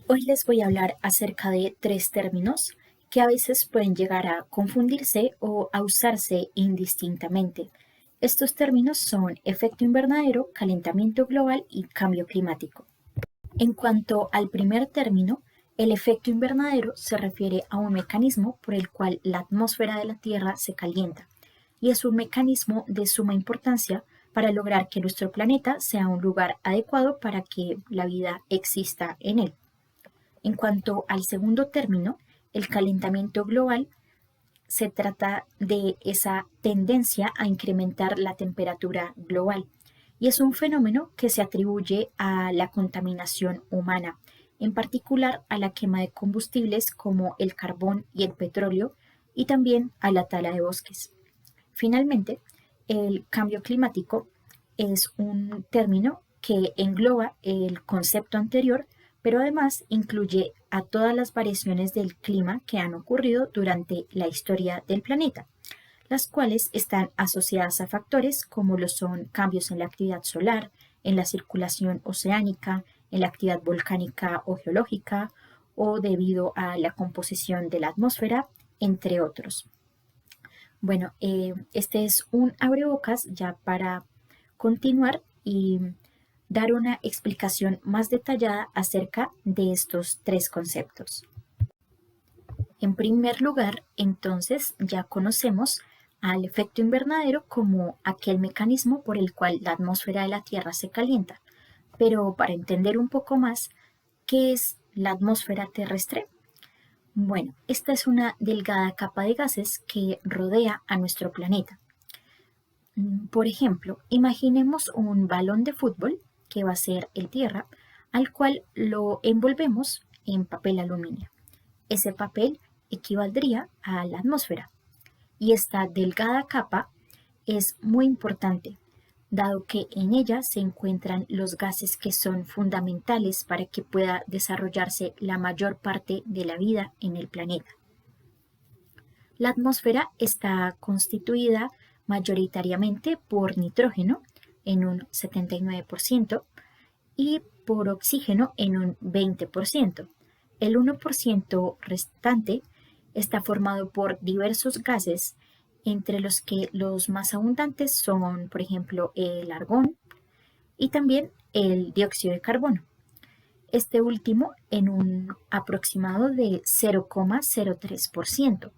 Hoy les voy a hablar acerca de tres términos que a veces pueden llegar a confundirse o a usarse indistintamente. Estos términos son efecto invernadero, calentamiento global y cambio climático. En cuanto al primer término, el efecto invernadero se refiere a un mecanismo por el cual la atmósfera de la Tierra se calienta y es un mecanismo de suma importancia para lograr que nuestro planeta sea un lugar adecuado para que la vida exista en él. En cuanto al segundo término, el calentamiento global, se trata de esa tendencia a incrementar la temperatura global y es un fenómeno que se atribuye a la contaminación humana, en particular a la quema de combustibles como el carbón y el petróleo y también a la tala de bosques. Finalmente, el cambio climático es un término que engloba el concepto anterior, pero además incluye a todas las variaciones del clima que han ocurrido durante la historia del planeta, las cuales están asociadas a factores como lo son cambios en la actividad solar, en la circulación oceánica, en la actividad volcánica o geológica, o debido a la composición de la atmósfera, entre otros. Bueno, este es un abrebocas ya para continuar y dar una explicación más detallada acerca de estos tres conceptos. En primer lugar, entonces, ya conocemos al efecto invernadero como aquel mecanismo por el cual la atmósfera de la Tierra se calienta. Pero para entender un poco más, ¿qué es la atmósfera terrestre? Bueno, esta es una delgada capa de gases que rodea a nuestro planeta. Por ejemplo, imaginemos un balón de fútbol, que va a ser el Tierra, al cual lo envolvemos en papel aluminio. Ese papel equivaldría a la atmósfera. Y esta delgada capa es muy importante, dado que en ella se encuentran los gases que son fundamentales para que pueda desarrollarse la mayor parte de la vida en el planeta. La atmósfera está constituida mayoritariamente por nitrógeno en un 79% y por oxígeno en un 20%. El 1% restante está formado por diversos gases, entre los que los más abundantes son, por ejemplo, el argón y también el dióxido de carbono. Este último en un aproximado de 0,03%.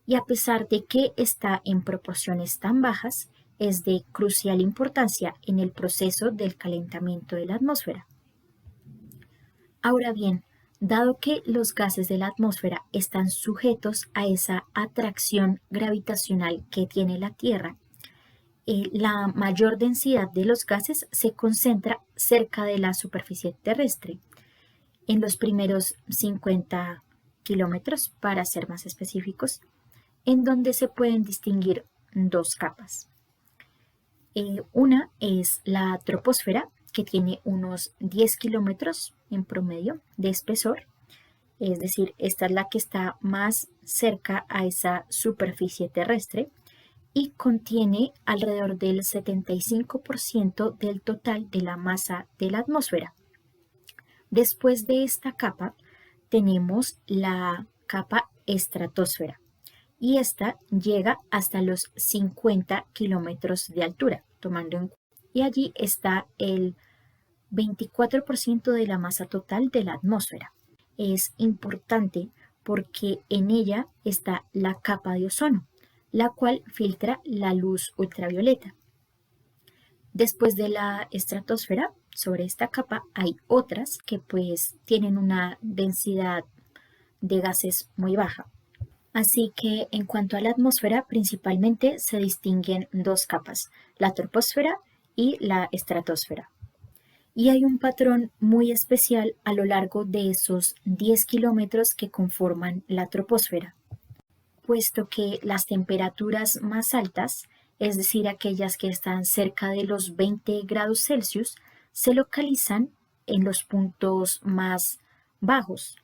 Y a pesar de que está en proporciones tan bajas, es de crucial importancia en el proceso del calentamiento de la atmósfera. Ahora bien, dado que los gases de la atmósfera están sujetos a esa atracción gravitacional que tiene la Tierra, la mayor densidad de los gases se concentra cerca de la superficie terrestre, en los primeros 50 kilómetros, para ser más específicos, en donde se pueden distinguir dos capas. Una es la troposfera, que tiene unos 10 kilómetros en promedio de espesor, es decir, esta es la que está más cerca a esa superficie terrestre y contiene alrededor del 75% del total de la masa de la atmósfera. Después de esta capa tenemos la capa estratosfera y esta llega hasta los 50 kilómetros de altura, tomando en cuenta. Y allí está el 24% de la masa total de la atmósfera. Es importante porque en ella está la capa de ozono, la cual filtra la luz ultravioleta. Después de la estratosfera, sobre esta capa hay otras que pues tienen una densidad de gases muy baja. Así que en cuanto a la atmósfera, principalmente se distinguen dos capas, la troposfera y la estratosfera. Y hay un patrón muy especial a lo largo de esos 10 kilómetros que conforman la troposfera, puesto que las temperaturas más altas, es decir, aquellas que están cerca de los 20 grados Celsius, se localizan en los puntos más bajos,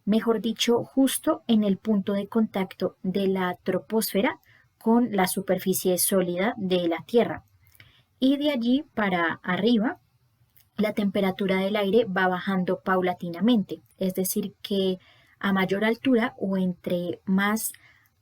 mejor dicho, justo en el punto de contacto de la troposfera con la superficie sólida de la Tierra. Y de allí para arriba la temperatura del aire va bajando paulatinamente, es decir, que a mayor altura o entre más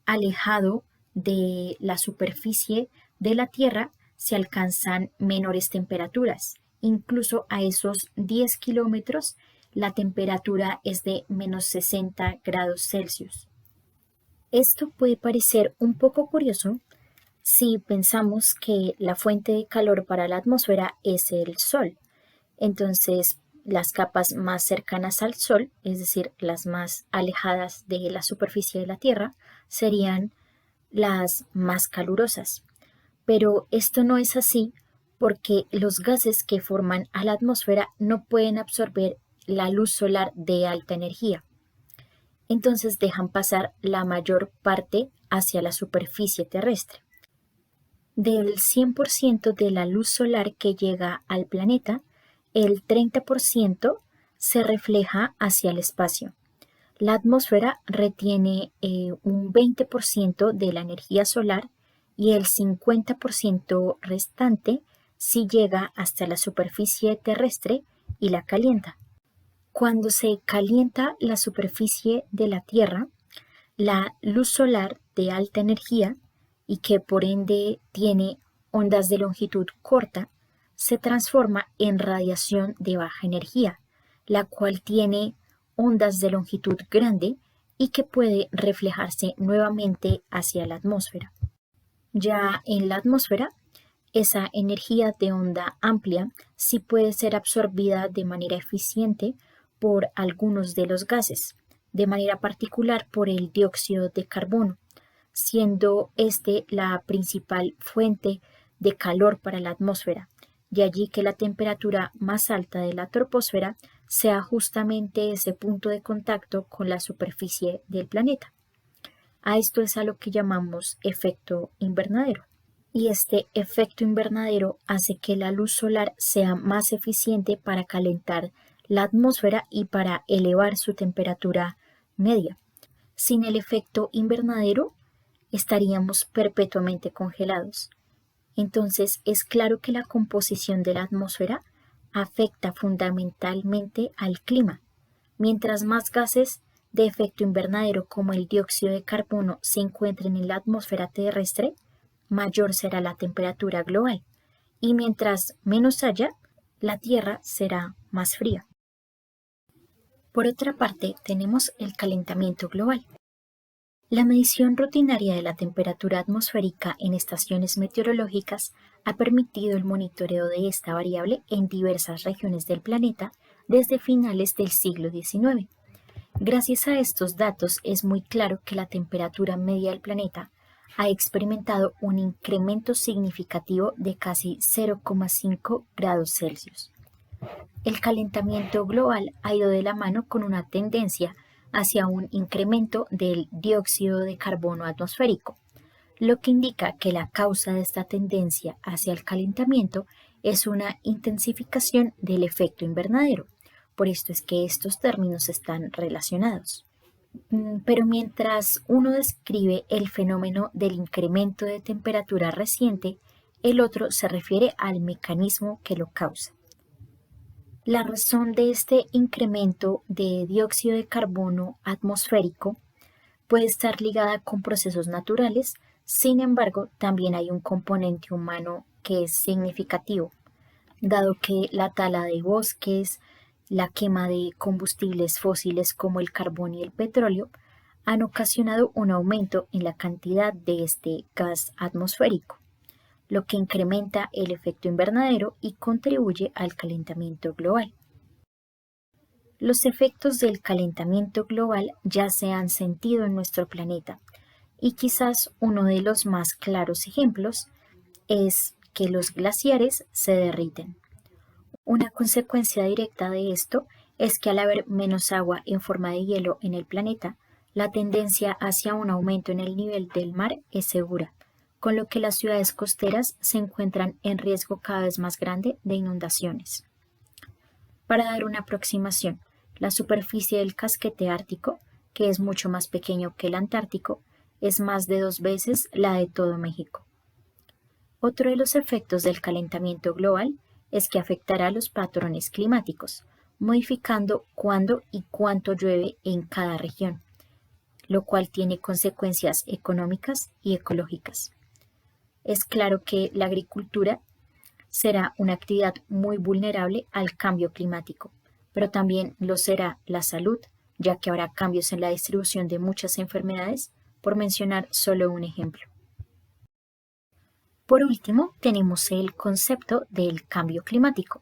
alejado de la superficie de la Tierra se alcanzan menores temperaturas. Incluso a esos 10 kilómetros la temperatura es de menos 60 grados Celsius. Esto puede parecer un poco curioso si pensamos que la fuente de calor para la atmósfera es el Sol. Entonces, las capas más cercanas al Sol, es decir, las más alejadas de la superficie de la Tierra, serían las más calurosas. Pero esto no es así porque los gases que forman a la atmósfera no pueden absorber la luz solar de alta energía. Entonces dejan pasar la mayor parte hacia la superficie terrestre. Del 100% de la luz solar que llega al planeta, el 30% se refleja hacia el espacio. La atmósfera retiene un 20% de la energía solar y el 50% restante sí llega hasta la superficie terrestre y la calienta. Cuando se calienta la superficie de la Tierra, la luz solar de alta energía y que por ende tiene ondas de longitud corta, se transforma en radiación de baja energía, la cual tiene ondas de longitud grande y que puede reflejarse nuevamente hacia la atmósfera. Ya en la atmósfera, esa energía de onda amplia sí puede ser absorbida de manera eficiente por algunos de los gases, de manera particular por el dióxido de carbono, siendo este la principal fuente de calor para la atmósfera, de allí que la temperatura más alta de la troposfera sea justamente ese punto de contacto con la superficie del planeta. A esto es a lo que llamamos efecto invernadero. Y este efecto invernadero hace que la luz solar sea más eficiente para calentar la atmósfera y para elevar su temperatura media. Sin el efecto invernadero, estaríamos perpetuamente congelados. Entonces es claro que la composición de la atmósfera afecta fundamentalmente al clima. Mientras más gases de efecto invernadero como el dióxido de carbono se encuentren en la atmósfera terrestre, mayor será la temperatura global. Y mientras menos haya, la Tierra será más fría. Por otra parte, tenemos el calentamiento global. La medición rutinaria de la temperatura atmosférica en estaciones meteorológicas ha permitido el monitoreo de esta variable en diversas regiones del planeta desde finales del siglo XIX. Gracias a estos datos es muy claro que la temperatura media del planeta ha experimentado un incremento significativo de casi 0,5 grados Celsius. El calentamiento global ha ido de la mano con una tendencia hacia un incremento del dióxido de carbono atmosférico, lo que indica que la causa de esta tendencia hacia el calentamiento es una intensificación del efecto invernadero. Por esto es que estos términos están relacionados. Pero mientras uno describe el fenómeno del incremento de temperatura reciente, el otro se refiere al mecanismo que lo causa. La razón de este incremento de dióxido de carbono atmosférico puede estar ligada con procesos naturales, sin embargo, también hay un componente humano que es significativo, dado que la tala de bosques, la quema de combustibles fósiles como el carbón y el petróleo han ocasionado un aumento en la cantidad de este gas atmosférico, lo que incrementa el efecto invernadero y contribuye al calentamiento global. Los efectos del calentamiento global ya se han sentido en nuestro planeta y quizás uno de los más claros ejemplos es que los glaciares se derriten. Una consecuencia directa de esto es que al haber menos agua en forma de hielo en el planeta, la tendencia hacia un aumento en el nivel del mar es segura, con lo que las ciudades costeras se encuentran en riesgo cada vez más grande de inundaciones. Para dar una aproximación, la superficie del casquete ártico, que es mucho más pequeño que el Antártico, es más de 2 veces la de todo México. Otro de los efectos del calentamiento global es que afectará los patrones climáticos, modificando cuándo y cuánto llueve en cada región, lo cual tiene consecuencias económicas y ecológicas. Es claro que la agricultura será una actividad muy vulnerable al cambio climático, pero también lo será la salud, ya que habrá cambios en la distribución de muchas enfermedades, por mencionar solo un ejemplo. Por último, tenemos el concepto del cambio climático.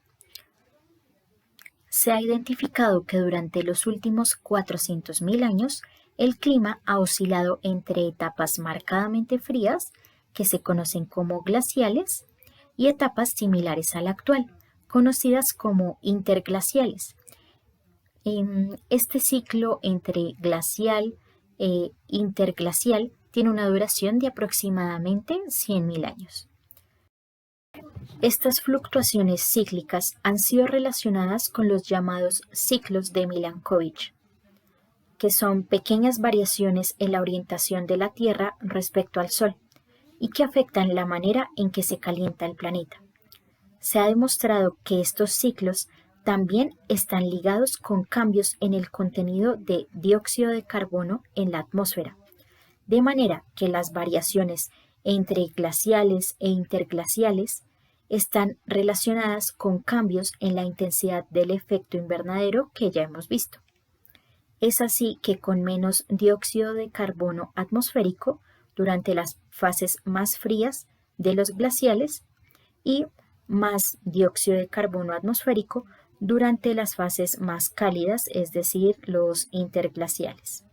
Se ha identificado que durante los últimos 400.000 años, el clima ha oscilado entre etapas marcadamente frías, que se conocen como glaciales, y etapas similares a la actual, conocidas como interglaciales. Este ciclo entre glacial e interglacial tiene una duración de aproximadamente 100.000 años. Estas fluctuaciones cíclicas han sido relacionadas con los llamados ciclos de Milankovitch, que son pequeñas variaciones en la orientación de la Tierra respecto al Sol y que afectan la manera en que se calienta el planeta. Se ha demostrado que estos ciclos también están ligados con cambios en el contenido de dióxido de carbono en la atmósfera, de manera que las variaciones entre glaciales e interglaciales están relacionadas con cambios en la intensidad del efecto invernadero que ya hemos visto. Es así que con menos dióxido de carbono atmosférico durante las fases más frías de los glaciales y más dióxido de carbono atmosférico durante las fases más cálidas, es decir, los interglaciales.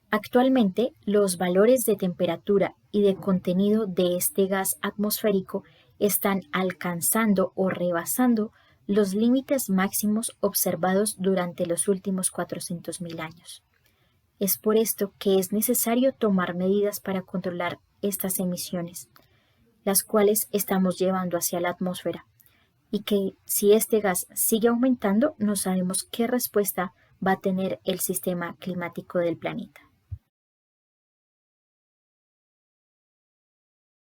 Actualmente, los valores de temperatura y de contenido de este gas atmosférico están alcanzando o rebasando los límites máximos observados durante los últimos 400.000 años. Es por esto que es necesario tomar medidas para controlar estas emisiones, las cuales estamos llevando hacia la atmósfera, y que si este gas sigue aumentando, no sabemos qué respuesta va a tener el sistema climático del planeta.